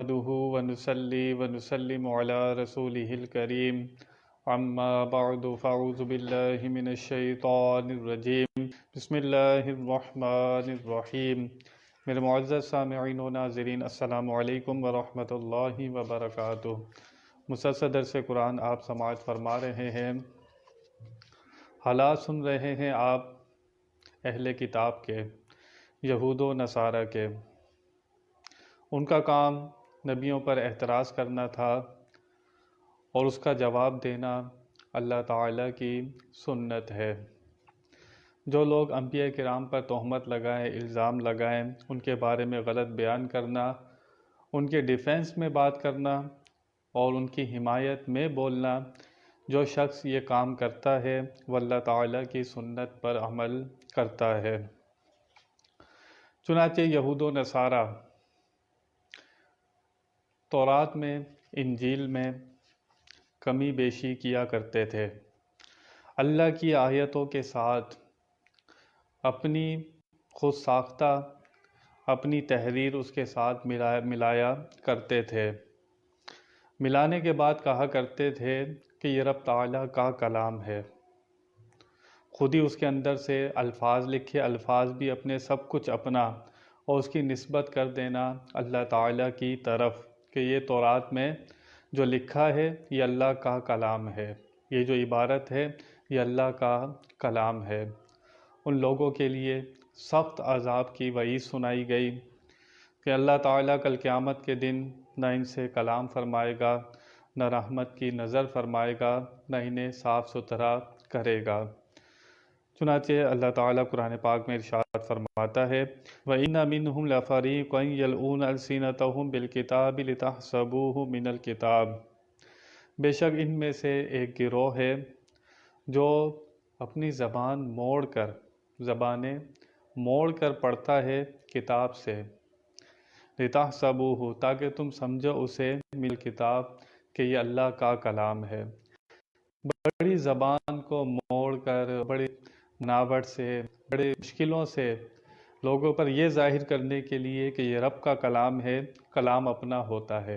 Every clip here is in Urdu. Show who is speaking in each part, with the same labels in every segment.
Speaker 1: نحمده ونصلي ونسلم على رسوله الكريم اما بعد فاعوذ باللہ من الشیطان الرجیم بسم اللہ الرحمن الرحیم۔ میرے معزز سامعین و ناظرین، السلام علیکم ورحمۃ اللہ وبرکاتہ۔ مسلسل درس قرآن آپ سماعت فرما رہے ہیں۔ حالات سن رہے ہیں آپ اہل کتاب کے، یہود و نصارہ کے۔ ان کا کام نبیوں پر اعتراض کرنا تھا اور اس کا جواب دینا اللہ تعالیٰ کی سنت ہے۔ جو لوگ انبیاء کرام پر تہمت لگائیں، الزام لگائیں، ان کے بارے میں غلط بیان کرنا، ان کے ڈیفینس میں بات کرنا اور ان کی حمایت میں بولنا، جو شخص یہ کام کرتا ہے وہ اللہ تعالیٰ کی سنت پر عمل کرتا ہے۔ چنانچہ یہود و نصارہ تورات میں، انجیل میں کمی بیشی کیا کرتے تھے، اللہ کی آیتوں کے ساتھ اپنی خود ساختہ اپنی تحریر اس کے ساتھ ملایا کرتے تھے۔ ملانے کے بعد کہا کرتے تھے کہ یہ رب تعالیٰ کا کلام ہے، خود ہی اس کے اندر سے الفاظ لکھے، الفاظ بھی اپنے، سب کچھ اپنا، اور اس کی نسبت کر دینا اللہ تعالیٰ کی طرف کہ یہ تورات میں جو لکھا ہے یہ اللہ کا کلام ہے، یہ جو عبارت ہے یہ اللہ کا کلام ہے۔ ان لوگوں کے لیے سخت عذاب کی وعید سنائی گئی کہ اللہ تعالیٰ کل قیامت کے دن نہ ان سے کلام فرمائے گا، نہ رحمت کی نظر فرمائے گا، نہ انہیں صاف ستھرا کرے گا۔ چنانچہ اللہ تعالیٰ قرآن پاک میں ارشاد فرماتا ہے وَإِنَّ مِنْهُمْ لَفَرِيقًا يَلْوُونَ أَلْسِنَتَهُمْ بِالْكِتَابِ لِتَحْسَبُوهُ مِنَ الْكِتَابِ، بے شک ان میں سے ایک گروہ ہے جو اپنی زبانیں موڑ کر پڑھتا ہے کتاب سے، لِتَحْسَبُوهُ تاکہ تم سمجھو اسے مِنَ الْكِتَابِ کہ یہ اللہ کا کلام ہے۔ بڑی زبان کو موڑ کر، بڑی بناوٹ سے، بڑے مشکلوں سے لوگوں پر یہ ظاہر کرنے کے لیے کہ یہ رب کا کلام ہے، کلام اپنا ہوتا ہے۔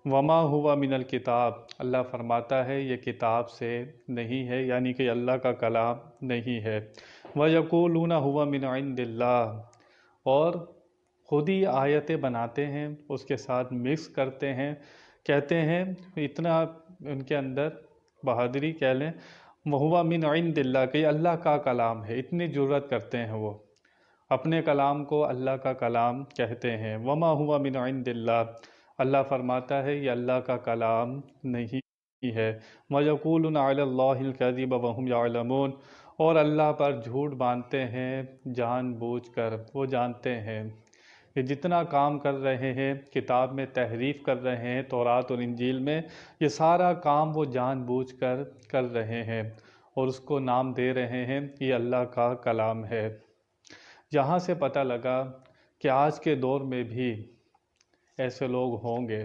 Speaker 1: وما ہوا من الکتاب، اللہ فرماتا ہے یہ کتاب سے نہیں ہے، یعنی کہ اللہ کا کلام نہیں ہے۔ وَيَقُولُونَ هُوَ مِنْ عِنْدِ اللَّهِ، اور خود ہی آیتیں بناتے ہیں، اس کے ساتھ مکس کرتے ہیں، کہتے ہیں اتنا ان کے اندر بہادری کہہ لیں، وَهُوَ مِنْ عِنْدِ اللَّهِ کہ یہ اللہ کا کلام ہے، اتنی جرأت کرتے ہیں وہ، اپنے کلام کو اللہ کا کلام کہتے ہیں۔ وَمَا هُوَ مِنْ عِنْدِ اللَّهِ، اللہ فرماتا ہے یہ اللہ کا کلام نہیں ہے۔ وَيَقُولُونَ عَلَى اللَّهِ الْكَذِبَ وَهُمْ يَعْلَمُونَ، اور اللہ پر جھوٹ باندھتے ہیں جان بوجھ کر، وہ جانتے ہیں کہ جتنا کام کر رہے ہیں، کتاب میں تحریف کر رہے ہیں، تورات اور انجیل میں، یہ سارا کام وہ جان بوجھ کر رہے ہیں اور اس کو نام دے رہے ہیں یہ اللہ کا کلام ہے۔ یہاں سے پتہ لگا کہ آج کے دور میں بھی ایسے لوگ ہوں گے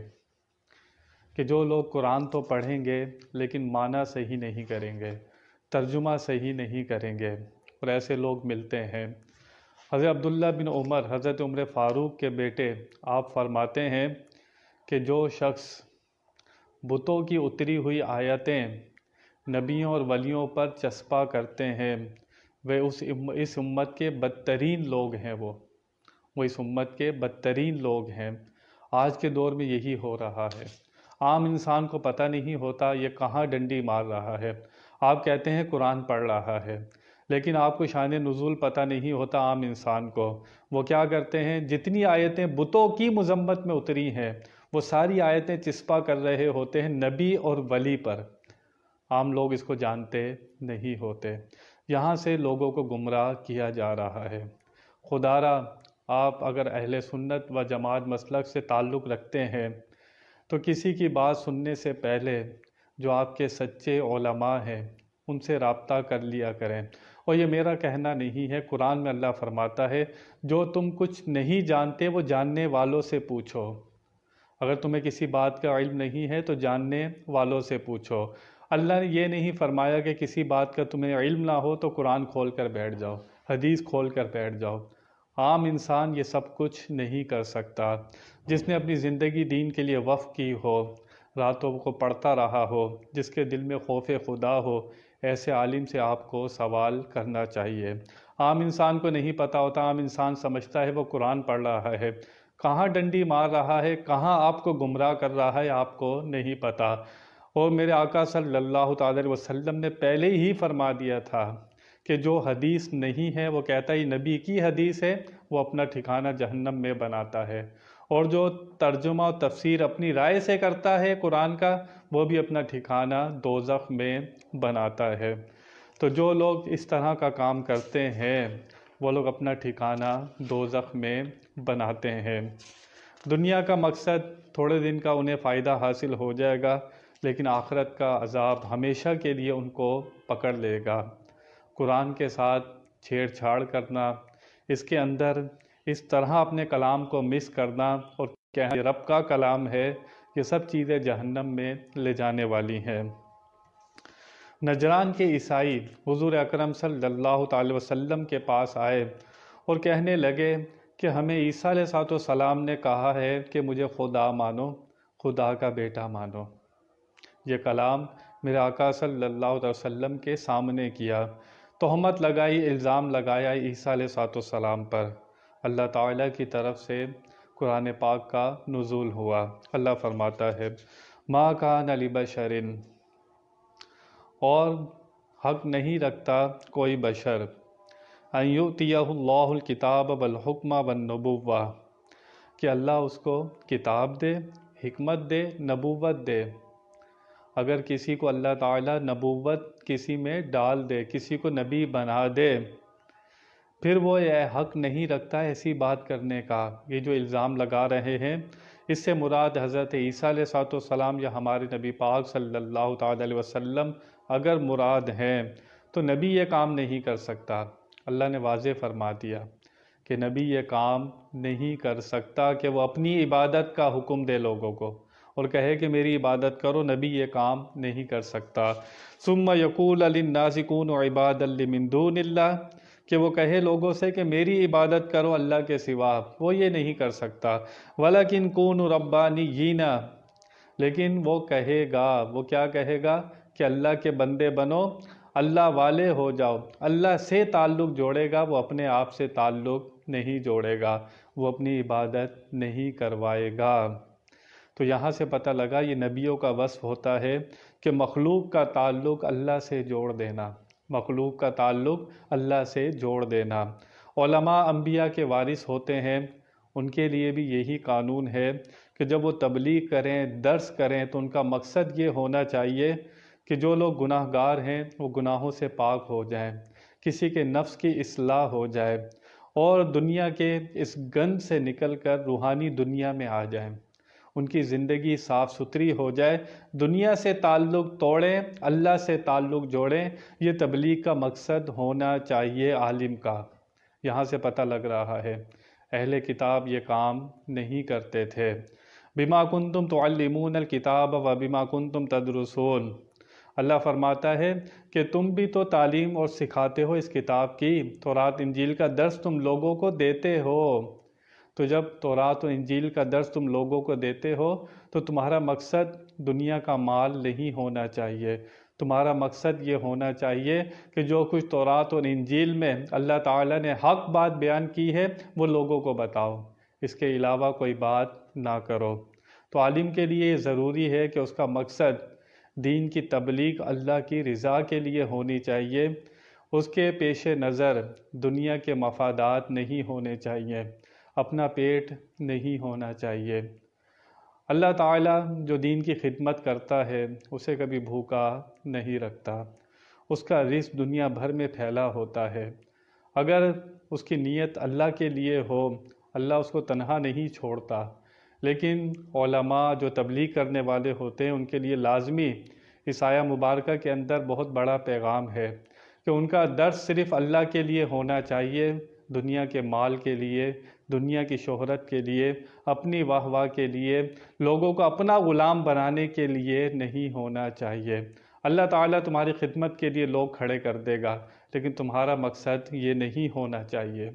Speaker 1: کہ جو لوگ قرآن تو پڑھیں گے لیکن معنی صحیح نہیں کریں گے، ترجمہ صحیح نہیں کریں گے، اور ایسے لوگ ملتے ہیں۔ حضرت عبداللہ بن عمر، حضرت عمر فاروق کے بیٹے، آپ فرماتے ہیں کہ جو شخص بتوں کی اتری ہوئی آیتیں نبیوں اور ولیوں پر چسپاں کرتے ہیں وہ اس امت کے بدترین لوگ ہیں، وہ اس امت کے بدترین لوگ ہیں۔ آج کے دور میں یہی ہو رہا ہے، عام انسان کو پتہ نہیں ہوتا یہ کہاں ڈنڈی مار رہا ہے۔ آپ کہتے ہیں قرآن پڑھ رہا ہے، لیکن آپ کو شان نزول پتہ نہیں ہوتا عام انسان کو۔ وہ کیا کرتے ہیں، جتنی آیتیں بتوں کی مذمت میں اتری ہیں وہ ساری آیتیں چسپاں کر رہے ہوتے ہیں نبی اور ولی پر، عام لوگ اس کو جانتے نہیں ہوتے۔ یہاں سے لوگوں کو گمراہ کیا جا رہا ہے۔ خدا را آپ اگر اہل سنت و جماعت مسلک سے تعلق رکھتے ہیں تو کسی کی بات سننے سے پہلے جو آپ کے سچے علماء ہیں ان سے رابطہ کر لیا کریں۔ اور یہ میرا کہنا نہیں ہے، قرآن میں اللہ فرماتا ہے جو تم کچھ نہیں جانتے وہ جاننے والوں سے پوچھو۔ اگر تمہیں کسی بات کا علم نہیں ہے تو جاننے والوں سے پوچھو۔ اللہ نے یہ نہیں فرمایا کہ کسی بات کا تمہیں علم نہ ہو تو قرآن کھول کر بیٹھ جاؤ، حدیث کھول کر بیٹھ جاؤ۔ عام انسان یہ سب کچھ نہیں کر سکتا۔ جس نے اپنی زندگی دین کے لیے وقف کی ہو، راتوں کو پڑھتا رہا ہو، جس کے دل میں خوف خدا ہو، ایسے عالم سے آپ کو سوال کرنا چاہیے۔ عام انسان کو نہیں پتہ ہوتا، عام انسان سمجھتا ہے وہ قرآن پڑھ رہا ہے، کہاں ڈنڈی مار رہا ہے، کہاں آپ کو گمراہ کر رہا ہے، آپ کو نہیں پتہ۔ اور میرے آقا صلی اللہ تعالی علیہ وسلم نے پہلے ہی فرما دیا تھا کہ جو حدیث نہیں ہے، وہ کہتا ہے نبی کی حدیث ہے، وہ اپنا ٹھکانہ جہنم میں بناتا ہے، اور جو ترجمہ و تفسیر اپنی رائے سے کرتا ہے قرآن کا، وہ بھی اپنا ٹھکانہ دوزخ میں بناتا ہے۔ تو جو لوگ اس طرح کا کام کرتے ہیں، وہ لوگ اپنا ٹھکانہ دوزخ میں بناتے ہیں۔ دنیا کا مقصد تھوڑے دن کا انہیں فائدہ حاصل ہو جائے گا، لیکن آخرت کا عذاب ہمیشہ کے لیے ان کو پکڑ لے گا۔ قرآن کے ساتھ چھیڑ چھاڑ کرنا، اس کے اندر اس طرح اپنے کلام کو مس کرنا اور کہنا یہ رب کا کلام ہے، یہ سب چیزیں جہنم میں لے جانے والی ہیں۔ نجران کے عیسائی حضور اکرم صلی اللہ تعالی وسلم کے پاس آئے اور کہنے لگے کہ ہمیں عیسیٰ علیہ السلام نے کہا ہے کہ مجھے خدا مانو، خدا کا بیٹا مانو۔ یہ کلام میرے آقا صلی اللہ علیہ وسلم کے سامنے کیا، تہمت لگائی، الزام لگایا عیسیٰ علیہ السلام پر۔ اللہ تعالیٰ کی طرف سے قرآن پاک کا نزول ہوا۔ اللہ فرماتا ہے ما کان لبشر، اور حق نہیں رکھتا کوئی بشر، ان یؤتیہ اللہ الکتاب والحکم والنبوہ، کہ اللہ اس کو کتاب دے، حکمت دے، نبوت دے۔ اگر کسی کو اللہ تعالیٰ نبوت کسی میں ڈال دے، کسی کو نبی بنا دے، پھر وہ یہ حق نہیں رکھتا ایسی بات کرنے کا۔ یہ جو الزام لگا رہے ہیں، اس سے مراد حضرت عیسیٰ علیہ السلام یا ہمارے نبی پاک صلی اللہ تعالی علیہ وسلم اگر مراد ہیں، تو نبی یہ کام نہیں کر سکتا۔ اللہ نے واضح فرما دیا کہ نبی یہ کام نہیں کر سکتا کہ وہ اپنی عبادت کا حکم دے لوگوں کو اور کہے کہ میری عبادت کرو، نبی یہ کام نہیں کر سکتا۔ ثم یقول للناس کونوا عبادا لی من دون اللہ، کہ وہ کہے لوگوں سے کہ میری عبادت کرو اللہ کے سوا، وہ یہ نہیں کر سکتا۔ وَلَكِنْ كُونُوا رَبَّانِيِّينَ، لیکن وہ کہے گا، وہ کیا کہے گا کہ اللہ کے بندے بنو، اللہ والے ہو جاؤ، اللہ سے تعلق جوڑے گا، وہ اپنے آپ سے تعلق نہیں جوڑے گا، وہ اپنی عبادت نہیں کروائے گا۔ تو یہاں سے پتہ لگا یہ نبیوں کا وصف ہوتا ہے کہ مخلوق کا تعلق اللہ سے جوڑ دینا، مخلوق کا تعلق اللہ سے جوڑ دینا۔ علماء انبیاء کے وارث ہوتے ہیں، ان کے لیے بھی یہی قانون ہے کہ جب وہ تبلیغ کریں، درس کریں، تو ان کا مقصد یہ ہونا چاہیے کہ جو لوگ گناہ گار ہیں وہ گناہوں سے پاک ہو جائیں، کسی کے نفس کی اصلاح ہو جائے اور دنیا کے اس گند سے نکل کر روحانی دنیا میں آ جائیں، ان کی زندگی صاف ستھری ہو جائے، دنیا سے تعلق توڑیں، اللہ سے تعلق جوڑیں۔ یہ تبلیغ کا مقصد ہونا چاہیے عالم کا۔ یہاں سے پتہ لگ رہا ہے اہل کتاب یہ کام نہیں کرتے تھے۔ بما کنتم تعلمون الکتاب و بما کنتم تدرسون، اللہ فرماتا ہے کہ تم بھی تو تعلیم اور سکھاتے ہو اس کتاب کی، تورات انجیل کا درس تم لوگوں کو دیتے ہو۔ تو جب تورات و انجیل کا درس تم لوگوں کو دیتے ہو تو تمہارا مقصد دنیا کا مال نہیں ہونا چاہیے، تمہارا مقصد یہ ہونا چاہیے کہ جو کچھ تورات اور انجیل میں اللہ تعالیٰ نے حق بات بیان کی ہے وہ لوگوں کو بتاؤ، اس کے علاوہ کوئی بات نہ کرو۔ تو عالم کے لیے یہ ضروری ہے کہ اس کا مقصد دین کی تبلیغ اللہ کی رضا کے لیے ہونی چاہیے، اس کے پیش نظر دنیا کے مفادات نہیں ہونے چاہیے، اپنا پیٹ نہیں ہونا چاہیے۔ اللہ تعالیٰ جو دین کی خدمت کرتا ہے اسے کبھی بھوکا نہیں رکھتا، اس کا رزق دنیا بھر میں پھیلا ہوتا ہے۔ اگر اس کی نیت اللہ کے لیے ہو، اللہ اس کو تنہا نہیں چھوڑتا، لیکن علماء جو تبلیغ کرنے والے ہوتے ہیں ان کے لیے لازمی اس آیہ مبارکہ کے اندر بہت بڑا پیغام ہے کہ ان کا درس صرف اللہ کے لیے ہونا چاہیے، دنیا کے مال کے لیے، دنیا کی شہرت کے لیے، اپنی واہ واہ کے لیے، لوگوں کو اپنا غلام بنانے کے لیے نہیں ہونا چاہیے۔ اللہ تعالیٰ تمہاری خدمت کے لیے لوگ کھڑے کر دے گا، لیکن تمہارا مقصد یہ نہیں ہونا چاہیے۔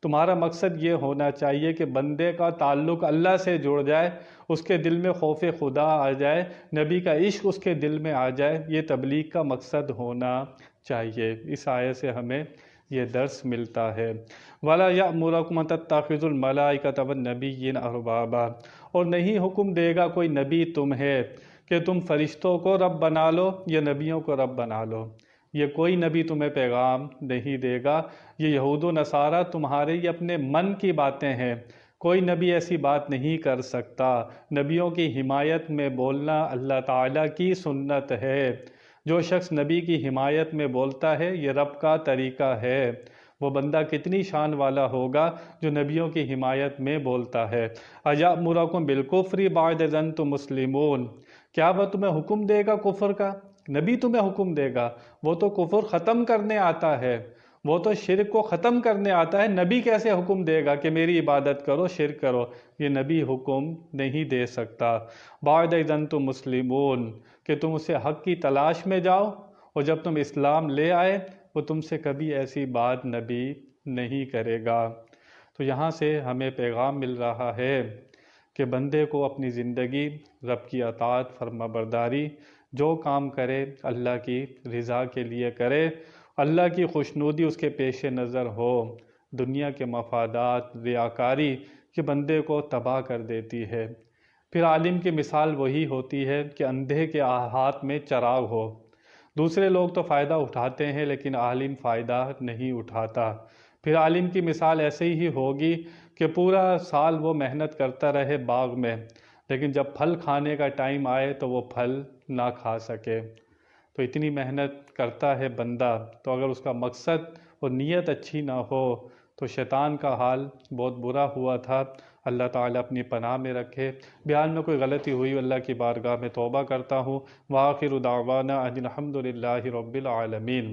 Speaker 1: تمہارا مقصد یہ ہونا چاہیے کہ بندے کا تعلق اللہ سے جڑ جائے، اس کے دل میں خوف خدا آ جائے، نبی کا عشق اس کے دل میں آ جائے، یہ تبلیغ کا مقصد ہونا چاہیے۔ اس آیت سے ہمیں یہ درس ملتا ہے۔ وَلَا يَأْمُرَكُمْ أَن تَتَّخِذُوا الْمَلَائِكَةَ وَالنَّبِيِّينَ أَرْبَابًا، اور نہیں حکم دے گا کوئی نبی تمہیں کہ تم فرشتوں کو رب بنا لو یا نبیوں کو رب بنا لو۔ یہ کوئی نبی تمہیں پیغام نہیں دے گا، یہ یہود و نصارہ تمہارے یہ اپنے من کی باتیں ہیں۔ کوئی نبی ایسی بات نہیں کر سکتا۔ نبیوں کی حمایت میں بولنا اللہ تعالیٰ کی سنت ہے۔ جو شخص نبی کی حمایت میں بولتا ہے یہ رب کا طریقہ ہے۔ وہ بندہ کتنی شان والا ہوگا جو نبیوں کی حمایت میں بولتا ہے۔ اَیَأْمُرَکُم بِالْکُفْرِ بَعْدَ إِذْ أَنْتُم مُسْلِمُونَ، کیا وہ تمہیں حکم دے گا کفر کا؟ نبی تمہیں حکم دے گا، وہ تو کفر ختم کرنے آتا ہے، وہ تو شرک کو ختم کرنے آتا ہے۔ نبی کیسے حکم دے گا کہ میری عبادت کرو، شرک کرو؟ یہ نبی حکم نہیں دے سکتا۔ بَعْدَ إِذْ أَنْتُم مُسْلِمُونَ، کہ تم اسے حق کی تلاش میں جاؤ، اور جب تم اسلام لے آئے وہ تم سے کبھی ایسی بات نبی نہیں کرے گا۔ تو یہاں سے ہمیں پیغام مل رہا ہے کہ بندے کو اپنی زندگی رب کی اطاعت، فرما برداری، جو کام کرے اللہ کی رضا کے لیے کرے، اللہ کی خوشنودی اس کے پیش نظر ہو۔ دنیا کے مفادات، ریاکاری کہ بندے کو تباہ کر دیتی ہے۔ پھر عالم کی مثال وہی ہوتی ہے کہ اندھے کے ہاتھ میں چراغ ہو۔ دوسرے لوگ تو فائدہ اٹھاتے ہیں لیکن عالم فائدہ نہیں اٹھاتا۔ پھر عالم کی مثال ایسے ہی ہوگی کہ پورا سال وہ محنت کرتا رہے باغ میں، لیکن جب پھل کھانے کا ٹائم آئے تو وہ پھل نہ کھا سکے۔ تو اتنی محنت کرتا ہے بندہ، تو اگر اس کا مقصد اور نیت اچھی نہ ہو تو شیطان کا حال بہت برا ہوا تھا۔ اللہ تعالیٰ اپنی پناہ میں رکھے۔ بیان میں کوئی غلطی ہوئی اللہ کی بارگاہ میں توبہ کرتا ہوں۔ وآخر دعوانا ان الحمد للہ رب العالمین۔